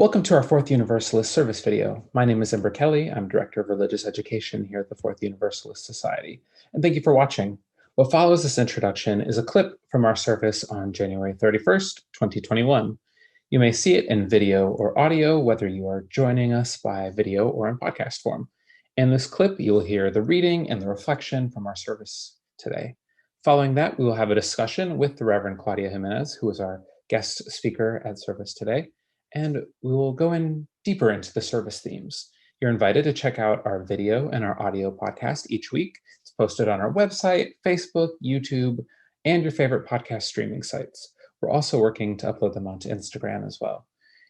Welcome to our Fourth Universalist service video. My name is Ember Kelly. I'm Director of Religious Education here at the Fourth Universalist Society. And thank you for watching. What follows this introduction is a clip from our service on January 31st, 2021. You may see it in video or audio, whether you are joining us by video or in podcast form. In this clip, you will hear the reading and the reflection from our service today. Following that, we will have a discussion with the Reverend Claudia Jiménez, who is our guest speaker at service today, and we will go in deeper into the service themes. You're invited to check out our video and our audio podcast each week. It's posted on our website, Facebook, YouTube, and your favorite podcast streaming sites. We're also working to upload them onto Instagram as well.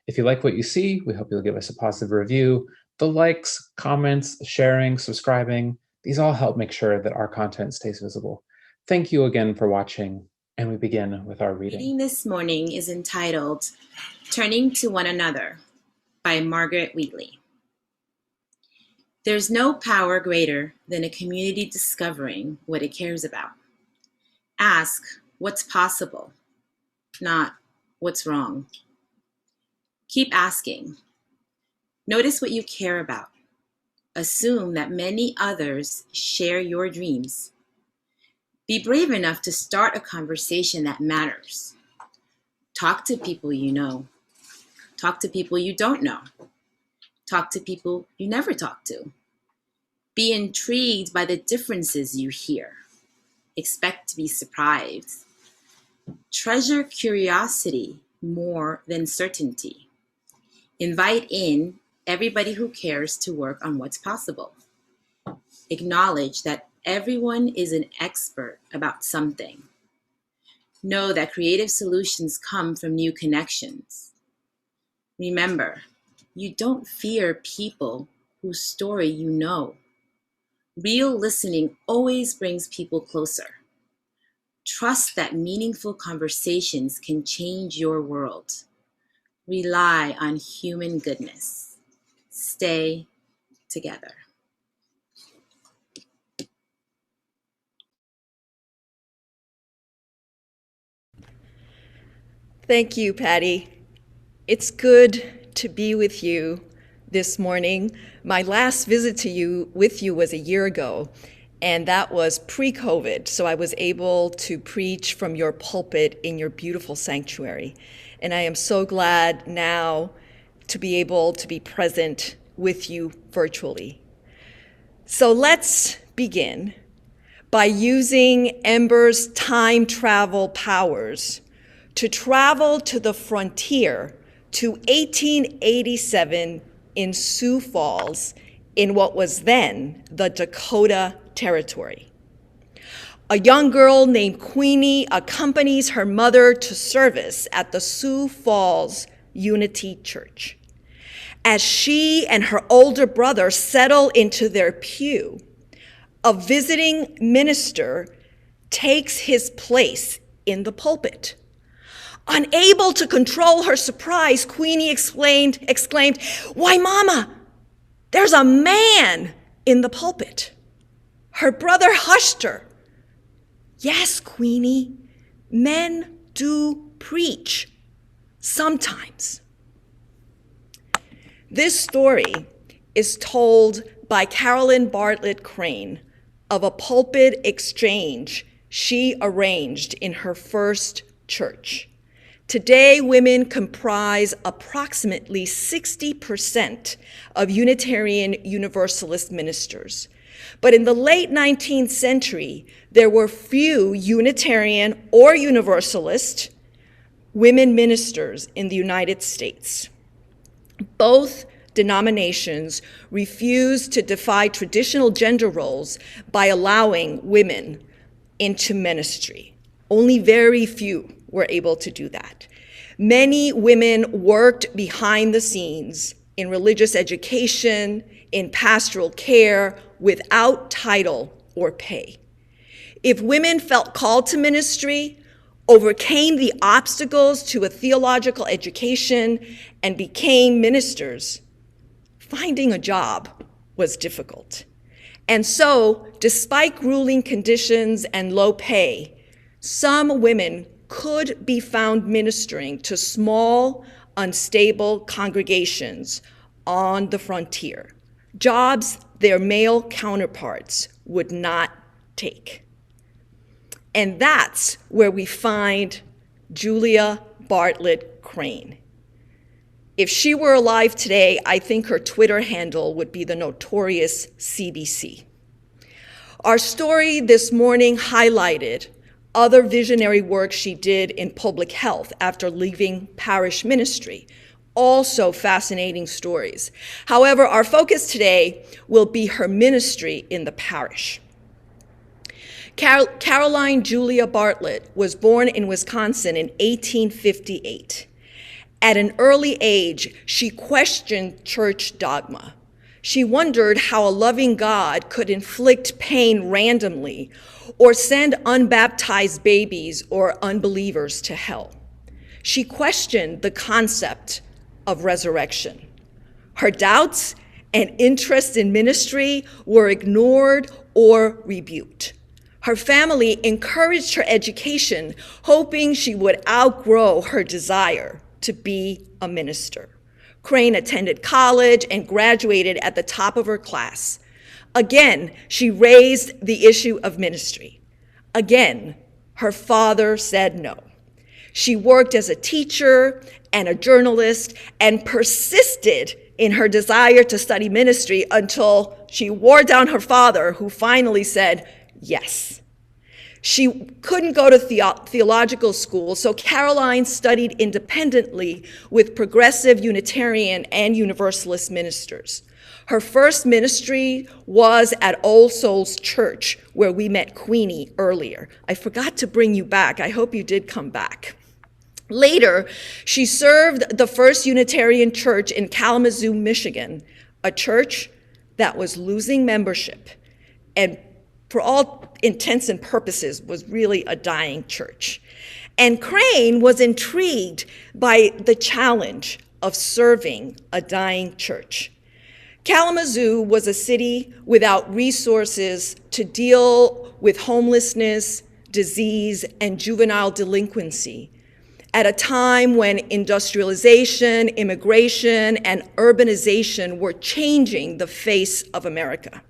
If you like what you see, we hope you'll give us a positive review. The likes, comments, sharing, subscribing, these all help make sure that our content stays visible. Thank you again for watching, and we begin with our reading. Reading this morning is entitled Turning to One Another by Margaret Wheatley. There's no power greater than a community discovering what it cares about. Ask what's possible, not what's wrong. Keep asking. Notice what you care about. Assume that many others share your dreams. Be brave enough to start a conversation that matters. Talk to people you know. Talk to people you don't know. Talk to people you never talk to. Be intrigued by the differences you hear. Expect to be surprised. Treasure curiosity more than certainty. Invite in everybody who cares to work on what's possible. Acknowledge that everyone is an expert about something. Know that creative solutions come from new connections. Remember, you don't fear people whose story you know. Real listening always brings people closer. Trust that meaningful conversations can change your world. Rely on human goodness. Stay together. Thank you, Patty. It's good to be with you this morning. My last visit to you was a year ago, and that was pre-COVID, so I was able to preach from your pulpit in your beautiful sanctuary. And I am so glad now to be able to be present with you virtually. So let's begin by using Ember's time travel powers to travel to the frontier to 1887 in Sioux Falls in what was then the Dakota Territory. A young girl named Queenie accompanies her mother to service at the Sioux Falls Unity Church. As she and her older brother settle into their pew, a visiting minister takes his place in the pulpit. Unable to control her surprise, Queenie exclaimed, "Why, Mama, there's a man in the pulpit." Her brother hushed her. "Yes, Queenie, men do preach sometimes." This story is told by Carolyn Bartlett Crane of a pulpit exchange she arranged in her first church. Today, women comprise approximately 60% of Unitarian Universalist ministers. But in the late 19th century, there were few Unitarian or Universalist women ministers in the United States. Both denominations refused to defy traditional gender roles by allowing women into ministry. Only very few were able to do that. Many women worked behind the scenes in religious education, in pastoral care, without title or pay. If women felt called to ministry, overcame the obstacles to a theological education, and became ministers, finding a job was difficult. And so, despite grueling conditions and low pay, some women could be found ministering to small, unstable congregations on the frontier, jobs their male counterparts would not take. And that's where we find Julia Bartlett Crane. If she were alive today, I think her Twitter handle would be the notorious CBC. Our story this morning highlighted other visionary work she did in public health after leaving parish ministry. Also fascinating stories. However, our focus today will be her ministry in the parish. Caroline Julia Bartlett was born in Wisconsin in 1858. At an early age, she questioned church dogma. She wondered how a loving God could inflict pain randomly or send unbaptized babies or unbelievers to hell. She questioned the concept of resurrection. Her doubts and interest in ministry were ignored or rebuked. Her family encouraged her education, hoping she would outgrow her desire to be a minister. Crane attended college and graduated at the top of her class. Again, she raised the issue of ministry. Again, her father said no. She worked as a teacher and a journalist and persisted in her desire to study ministry until she wore down her father, who finally said yes. She couldn't go to theological school, so Caroline studied independently with progressive Unitarian and Universalist ministers. Her first ministry was at Old Souls Church, where we met Queenie earlier. I forgot to bring you back. I hope you did come back. Later, she served the First Unitarian Church in Kalamazoo, Michigan, a church that was losing membership and for all intents and purposes was really a dying church. And Crane was intrigued by the challenge of serving a dying church. Kalamazoo was a city without resources to deal with homelessness, disease, and juvenile delinquency at a time when industrialization, immigration, and urbanization were changing the face of America.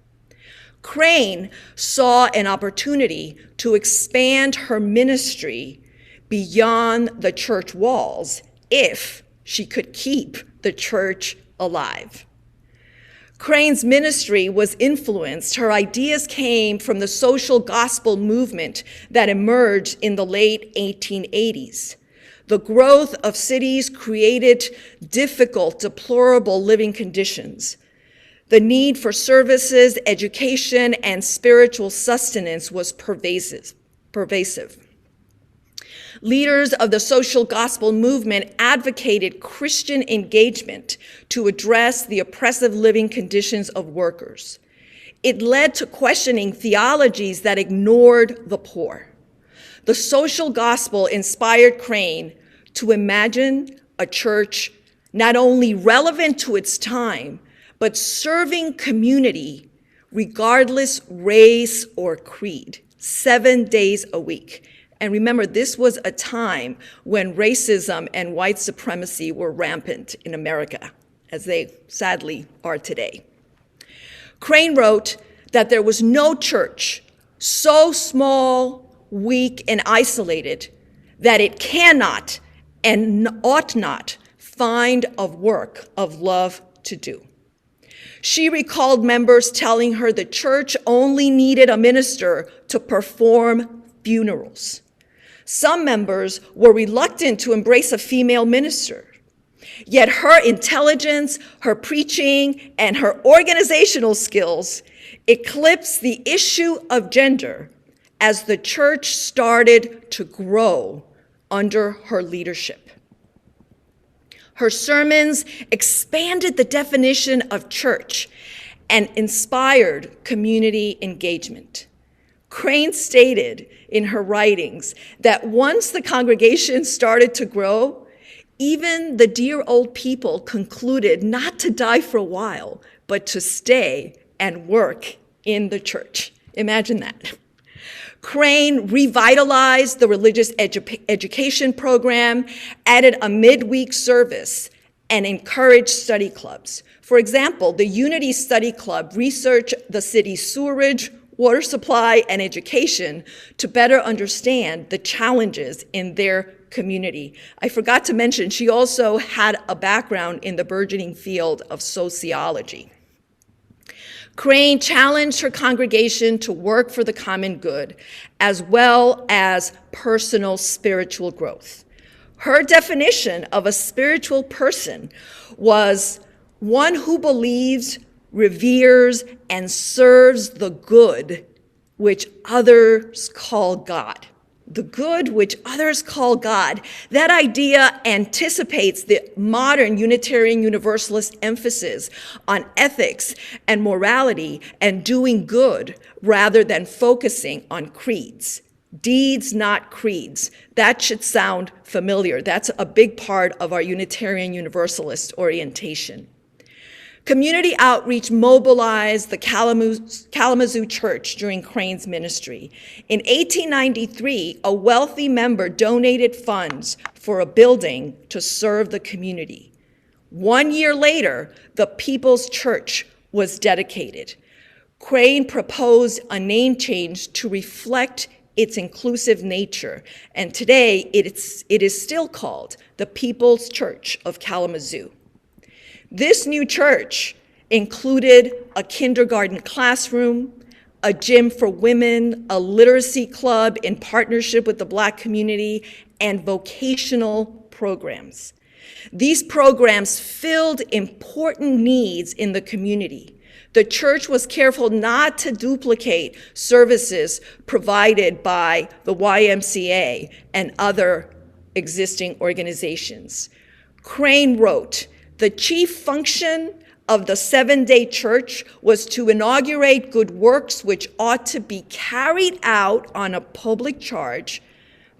Crane saw an opportunity to expand her ministry beyond the church walls if she could keep the church alive. Crane's ministry was influenced. Her ideas came from the social gospel movement that emerged in the late 1880s. The growth of cities created difficult, deplorable living conditions. The need for services, education, and spiritual sustenance was pervasive. Leaders of the social gospel movement advocated Christian engagement to address the oppressive living conditions of workers. It led to questioning theologies that ignored the poor. The social gospel inspired Crane to imagine a church not only relevant to its time, but serving community regardless race or creed, 7 days a week. And remember, this was a time when racism and white supremacy were rampant in America, as they sadly are today. Crane wrote that there was no church so small, weak, and isolated that it cannot and ought not find of work of love to do. She recalled members telling her the church only needed a minister to perform funerals. Some members were reluctant to embrace a female minister. Yet her intelligence, her preaching, and her organizational skills eclipsed the issue of gender as the church started to grow under her leadership. Her sermons expanded the definition of church and inspired community engagement. Crane stated in her writings that once the congregation started to grow, even the dear old people concluded not to die for a while, but to stay and work in the church. Imagine that. Crane revitalized the religious education program, added a midweek service, and encouraged study clubs. For example, the Unity Study Club researched the city's sewerage, water supply, and education to better understand the challenges in their community. I forgot to mention, she also had a background in the burgeoning field of sociology. Crane challenged her congregation to work for the common good, as well as personal spiritual growth. Her definition of a spiritual person was one who believes, reveres, and serves the good which others call God. The good which others call God. That idea anticipates the modern Unitarian Universalist emphasis on ethics and morality and doing good rather than focusing on creeds. Deeds, not creeds. That should sound familiar. That's a big part of our Unitarian Universalist orientation. Community outreach mobilized the Kalamazoo Church during Crane's ministry. In 1893, a wealthy member donated funds for a building to serve the community. 1 year later, the People's Church was dedicated. Crane proposed a name change to reflect its inclusive nature, and today it is still called the People's Church of Kalamazoo. This new church included a kindergarten classroom, a gym for women, a literacy club in partnership with the Black community, and vocational programs. These programs filled important needs in the community. The church was careful not to duplicate services provided by the YMCA and other existing organizations. Crane wrote, "The chief function of the seven-day church was to inaugurate good works which ought to be carried out on a public charge,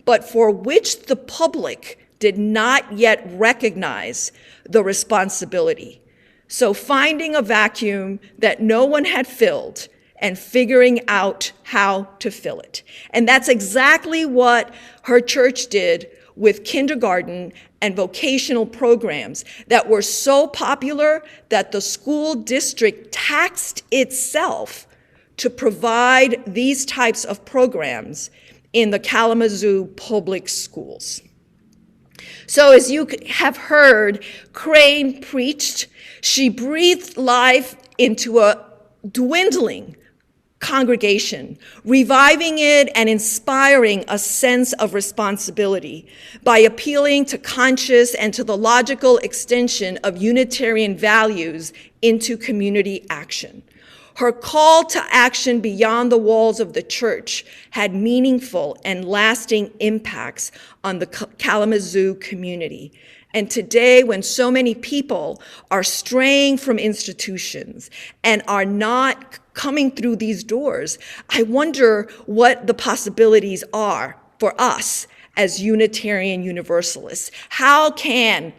but for which the public did not yet recognize the responsibility. So finding a vacuum that no one had filled and figuring out how to fill it." And that's exactly what her church did with kindergarten and vocational programs that were so popular that the school district taxed itself to provide these types of programs in the Kalamazoo public schools. So as you have heard, Crane preached. She breathed life into a dwindling congregation, reviving it and inspiring a sense of responsibility by appealing to conscious and to the logical extension of Unitarian values into community action. Her call to action beyond the walls of the church had meaningful and lasting impacts on the Kalamazoo community. And today, when so many people are straying from institutions and are not coming through these doors, I wonder what the possibilities are for us as Unitarian Universalists. How can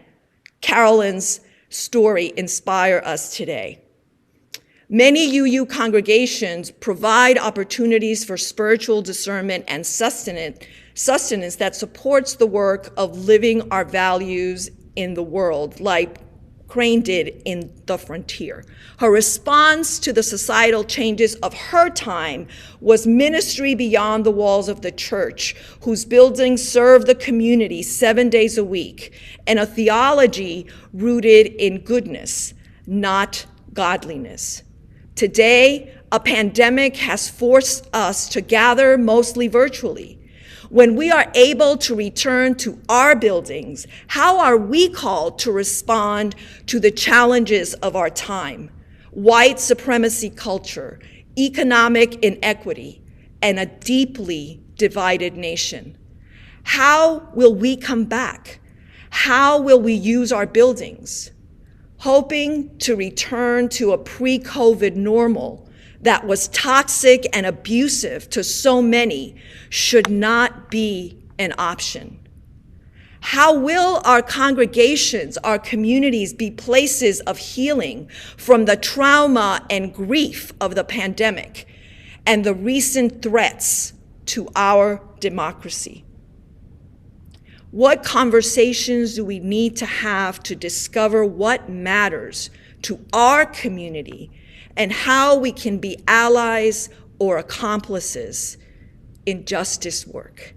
Carolyn's story inspire us today? Many UU congregations provide opportunities for spiritual discernment and sustenance that supports the work of living our values in the world, like Crane did in The Frontier. Her response to the societal changes of her time was ministry beyond the walls of the church, whose buildings serve the community 7 days a week, and a theology rooted in goodness, not godliness. Today, a pandemic has forced us to gather mostly virtually. When we are able to return to our buildings, how are we called to respond to the challenges of our time? White supremacy culture, economic inequity, and a deeply divided nation. How will we come back? How will we use our buildings? Hoping to return to a pre-COVID normal that was toxic and abusive to so many should not be an option. How will our congregations, our communities be places of healing from the trauma and grief of the pandemic and the recent threats to our democracy? What conversations do we need to have to discover what matters to our community and how we can be allies or accomplices in justice work?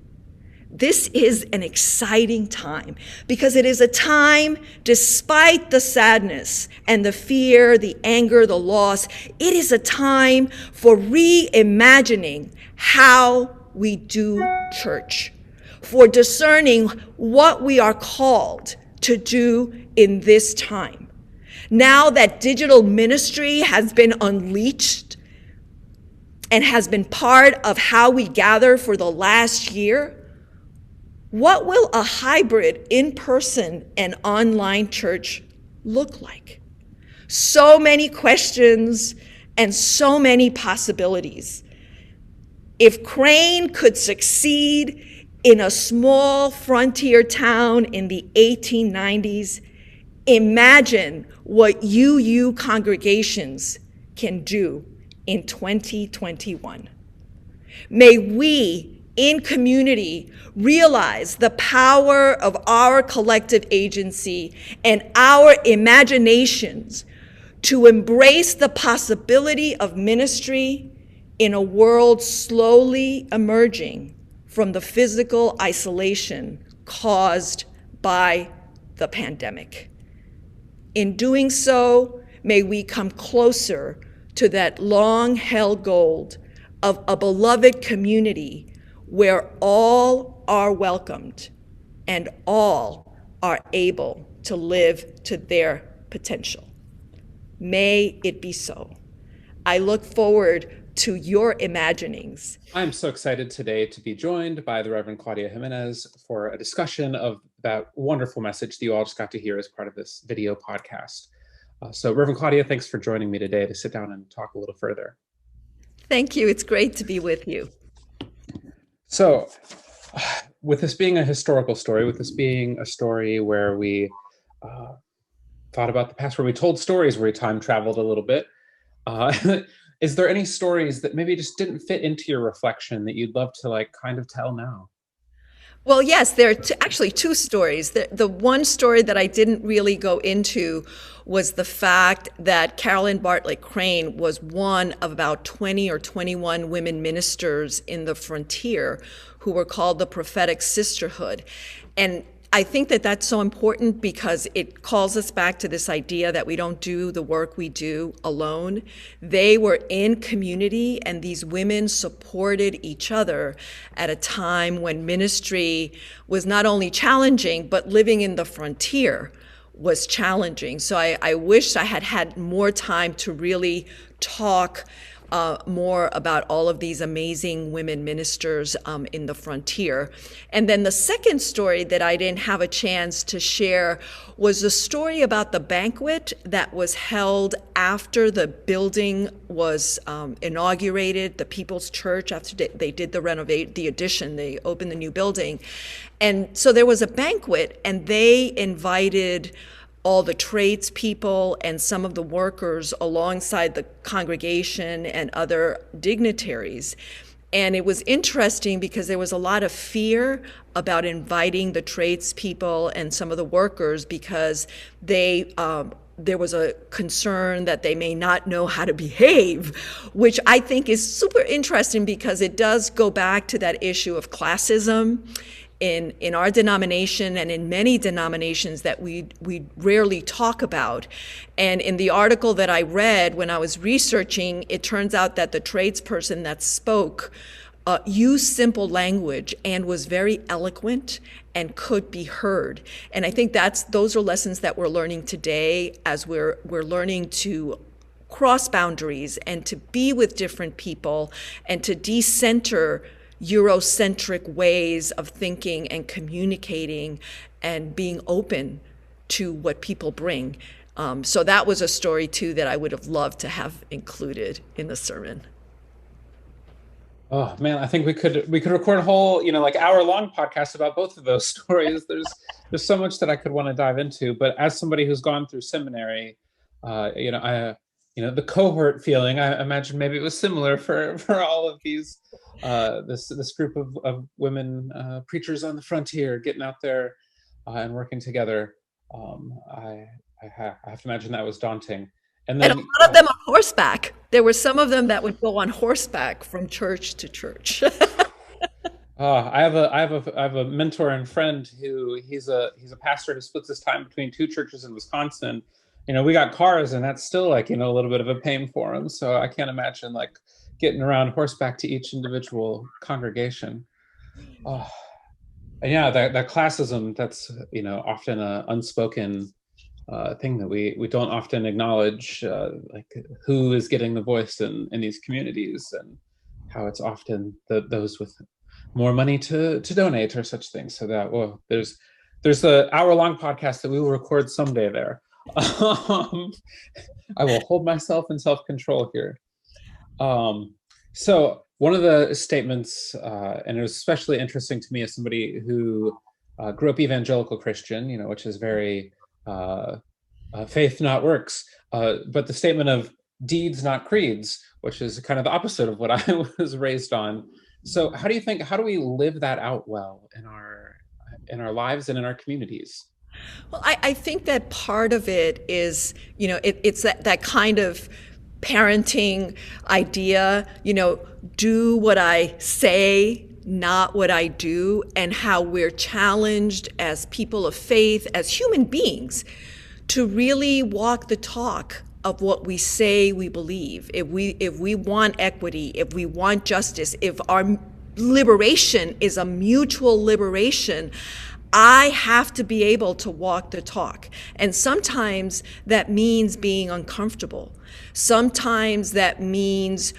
This is an exciting time because it is a time, despite the sadness and the fear, the anger, the loss, it is a time for reimagining how we do church, for discerning what we are called to do in this time. Now that digital ministry has been unleashed and has been part of how we gather for the last year, what will a hybrid in-person and online church look like? So many questions and so many possibilities. If Crane could succeed in a small frontier town in the 1890s, imagine what UU congregations can do in 2021. May we, in community, realize the power of our collective agency and our imaginations to embrace the possibility of ministry in a world slowly emerging from the physical isolation caused by the pandemic. In doing so, may we come closer to that long-held goal of a beloved community where all are welcomed and all are able to live to their potential. May it be so. I look forward to your imaginings. I'm so excited today to be joined by the Reverend Claudia Jiménez for a discussion of that wonderful message that you all just got to hear as part of this video podcast. So Reverend Claudia, thanks for joining me today to sit down and talk a little further. Thank you. It's great to be with you. So with this being a historical story, with this being a story where we thought about the past, where we told stories, where we time traveled a little bit, is there any stories that maybe just didn't fit into your reflection that you'd love to kind of tell now? Well, yes, there are actually two stories. The one story that I didn't really go into was the fact that Carolyn Bartlett Crane was one of about 20 or 21 women ministers in the frontier who were called the Prophetic Sisterhood. And I think that that's so important because it calls us back to this idea that we don't do the work we do alone. They were in community, and these women supported each other at a time when ministry was not only challenging, but living in the frontier was challenging. So I wish I had had more time to really talk more about all of these amazing women ministers in the frontier. And then the second story that I didn't have a chance to share was the story about the banquet that was held after the building was inaugurated, the People's Church, after they did the addition, they opened the new building. And so there was a banquet, and they invited all the tradespeople and some of the workers alongside the congregation and other dignitaries. And it was interesting because there was a lot of fear about inviting the tradespeople and some of the workers because there was a concern that they may not know how to behave, which I think is super interesting because it does go back to that issue of classism in our denomination and in many denominations that we rarely talk about. And in the article that I read when I was researching, it turns out that the tradesperson that spoke used simple language and was very eloquent and could be heard. And I think those are lessons that we're learning today as we're learning to cross boundaries and to be with different people and to decenter Eurocentric ways of thinking and communicating and being open to what people bring. So that was a story too that I would have loved to have included in the sermon. Oh man, I think we could record a whole hour-long podcast about both of those stories. There's so much that I could want to dive into, but as somebody who's gone through seminary, the cohort feeling, I imagine maybe it was similar for all of these this group of women preachers on the frontier getting out there and working together. I have to imagine that was daunting. And And a then lot of them on horseback. There were some of them that would go on horseback from church to church. I have a mentor and friend who he's a pastor who splits his time between two churches in Wisconsin. We got cars, and that's still like a little bit of a pain for him. So I can't imagine like getting around horseback to each individual congregation. Oh, and yeah, that classism, that's often a unspoken thing that we don't often acknowledge, like who is getting the voice in these communities, and how it's often those with more money to donate or such things. So that, well, there's an hour-long podcast that we will record someday there. I will hold myself in self-control here. So one of the statements, and it was especially interesting to me as somebody who grew up evangelical Christian, which is very faith not works, but the statement of deeds not creeds, which is kind of the opposite of what I was raised on. So how do we live that out well in our lives and in our communities? Well, I think that part of it is, it's that kind of parenting idea, do what I say, not what I do, and how we're challenged as people of faith, as human beings, to really walk the talk of what we say we believe. If we want equity, if we want justice, if our liberation is a mutual liberation, I have to be able to walk the talk. And sometimes that means being uncomfortable. Sometimes that means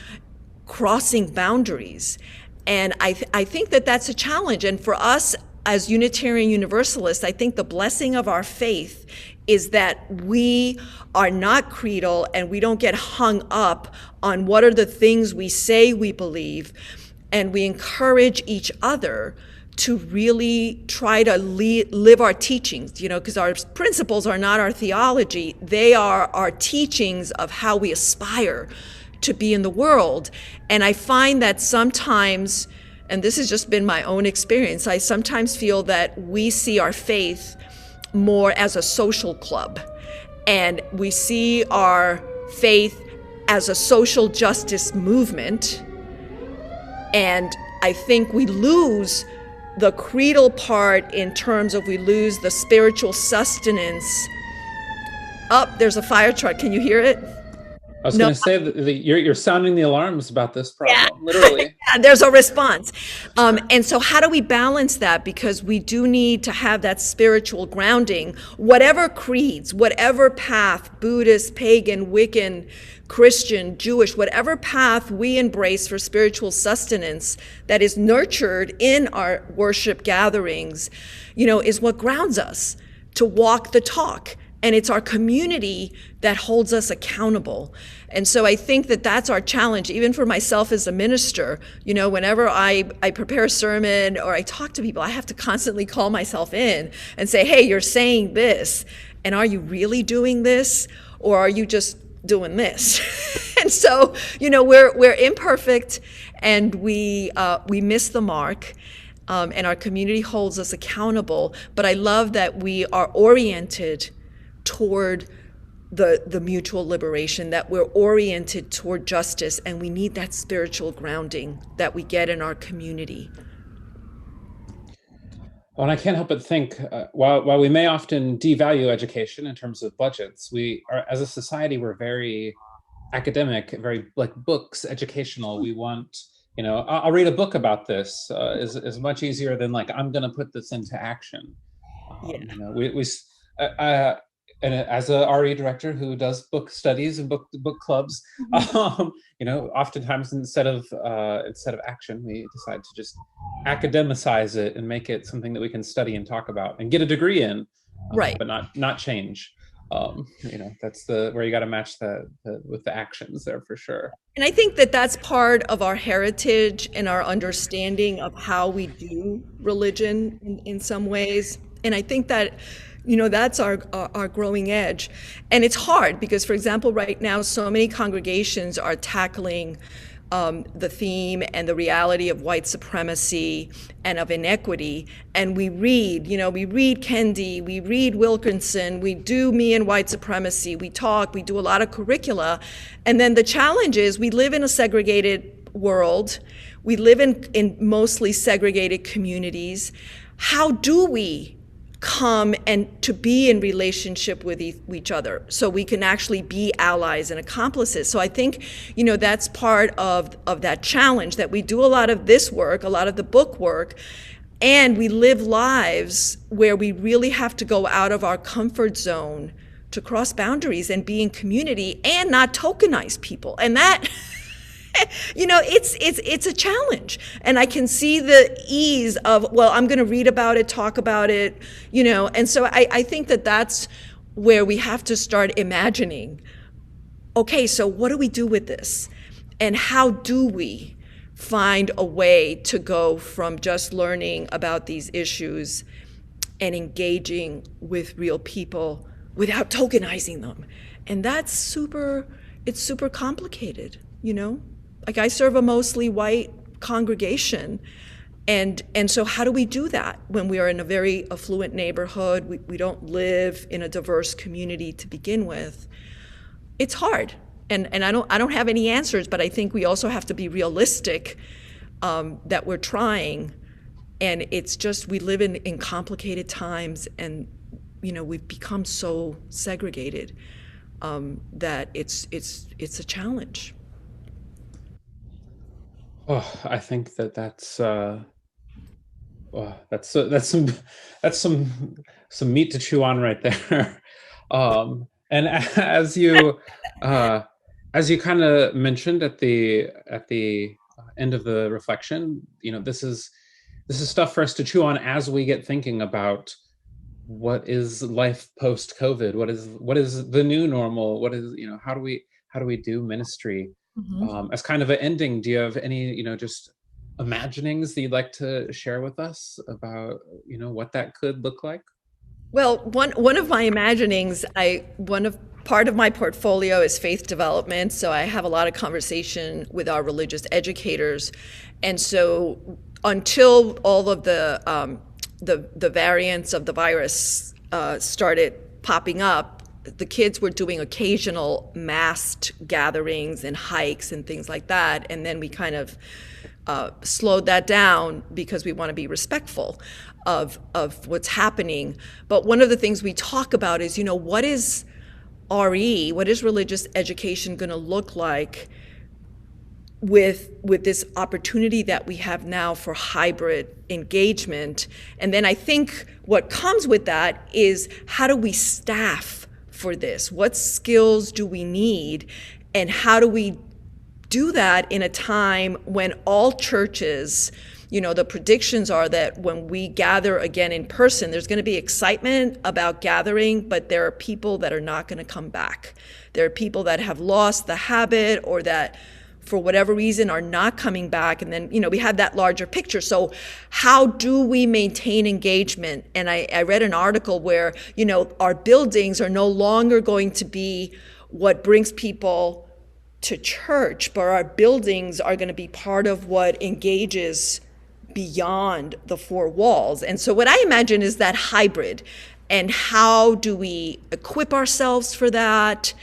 crossing boundaries. And I think that that's a challenge. And for us as Unitarian Universalists, I think the blessing of our faith is that we are not creedal and we don't get hung up on what are the things we say we believe. And we encourage each other to really try to live our teachings, because our principles are not our theology. They are our teachings of how we aspire to be in the world. And I find that sometimes, and this has just been my own experience, I sometimes feel that we see our faith more as a social club. And we see our faith as a social justice movement. And I think we lose the creedal part in terms of we lose the spiritual sustenance. There's a fire truck. Can you hear it? I was going to say that you're sounding the alarms about this problem, literally. Yeah, there's a response. And so how do we balance that? Because we do need to have that spiritual grounding. Whatever creeds, whatever path, Buddhist, pagan, Wiccan, Christian, Jewish, whatever path we embrace for spiritual sustenance that is nurtured in our worship gatherings, is what grounds us to walk the talk. And it's our community that holds us accountable. And so I think that that's our challenge, even for myself as a minister. Whenever I prepare a sermon or I talk to people, I have to constantly call myself in and say, hey, you're saying this. And are you really doing this? Or are you just doing this? And so, we're imperfect and we miss the mark. And our community holds us accountable. But I love that we are oriented toward the mutual liberation, that we're oriented toward justice, and we need that spiritual grounding that we get in our community. Well, and I can't help but think, while we may often devalue education in terms of budgets, we are, as a society, we're very academic, very like books, educational. We want, I'll read a book about this is much easier than like, I'm going to put this into action. And as a RE director who does book studies and book clubs, oftentimes instead of action, we decide to just academicize it and make it something that we can study and talk about and get a degree in, right? But not change. That's where you got to match with the actions there for sure. And I think that that's part of our heritage and our understanding of how we do religion in some ways. And I think that that's our growing edge. And it's hard because, for example, right now, so many congregations are tackling the theme and the reality of white supremacy and of inequity. And we read, we read Kendi, we read Wilkinson, we do Me and White Supremacy, we talk, we do a lot of curricula. And then the challenge is we live in a segregated world. We live in mostly segregated communities. How do we come and to be in relationship with each other so we can actually be allies and accomplices? So I think, that's part of that challenge, that we do a lot of this work, a lot of the book work, and we live lives where we really have to go out of our comfort zone to cross boundaries and be in community and not tokenize people. And that it's a challenge. And I can see the ease of, well, I'm going to read about it, talk about it, and so I think that that's where we have to start imagining, okay, so what do we do with this? And how do we find a way to go from just learning about these issues and engaging with real people without tokenizing them? And it's super complicated, Like, I serve a mostly white congregation, and so how do we do that when we are in a very affluent neighborhood? We don't live in a diverse community to begin with. It's hard, and I don't have any answers, but I think we also have to be realistic that we're trying, and it's just we live in complicated times, and we've become so segregated that it's a challenge. Oh, I think that's some meat to chew on right there. And as you kind of mentioned at the end of the reflection, this is stuff for us to chew on as we get thinking about what is life post COVID, what is the new normal, what is how do we do ministry. As kind of an ending, do you have any, just imaginings that you'd like to share with us about, what that could look like? Well, one of my imaginings, part of my portfolio is faith development, so I have a lot of conversation with our religious educators, and so until all of the variants of the virus started popping up, the kids were doing occasional masked gatherings and hikes and things like that, and then we kind of slowed that down because we want to be respectful of what's happening. But one of the things we talk about is, what is RE, what is religious education going to look like with this opportunity that we have now for hybrid engagement? And then I think what comes with that is, how do we staff for this? What skills do we need? And how do we do that in a time when all churches, the predictions are that when we gather again in person, there's going to be excitement about gathering, but there are people that are not going to come back. There are people that have lost the habit, or that for whatever reason are not coming back. And then, we have that larger picture. So how do we maintain engagement? And I read an article where, our buildings are no longer going to be what brings people to church, but our buildings are going to be part of what engages beyond the four walls. And so what I imagine is that hybrid. And how do we equip ourselves for that?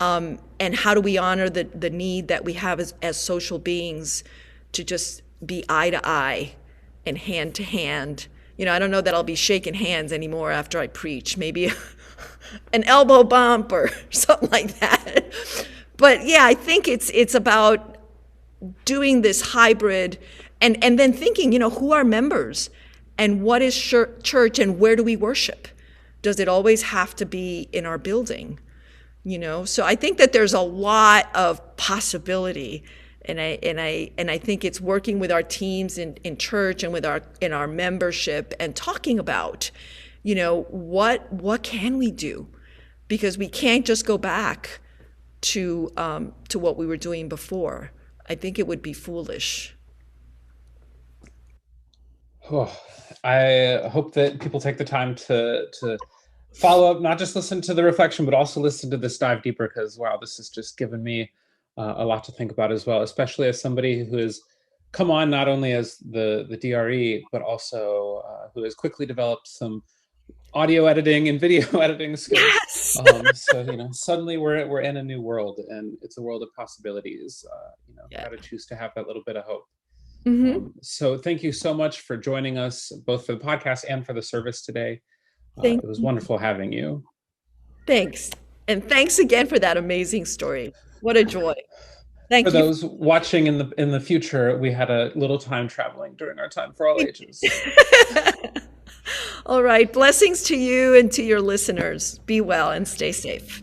And how do we honor the need that we have as social beings to just be eye to eye and hand to hand? I don't know that I'll be shaking hands anymore after I preach. Maybe an elbow bump or something like that. But yeah, I think it's about doing this hybrid, and then thinking, who are members and what is church and where do we worship? Does it always have to be in our building? So I think that there's a lot of possibility, and I think it's working with our teams in church and in our membership, and talking about, what can we do, because we can't just go back to what we were doing before. I think it would be foolish. Oh, I hope that people take the time to follow up, not just listen to the reflection, but also listen to this dive deeper, because wow, this has just given me a lot to think about as well, especially as somebody who has come on not only as the DRE, but also who has quickly developed some audio editing and video editing skills. Yes. So suddenly we're in a new world, and it's a world of possibilities. Yeah. Got to choose to have that little bit of hope. Mm-hmm. So thank you so much for joining us, both for the podcast and for the service today. Thank It was you. wonderful having you. Thanks. And thanks again for that amazing story. What a joy. Thank For you. those watching in the future, we had a little time traveling during our time for all ages. All right. Blessings to you and to your listeners. Be well and stay safe.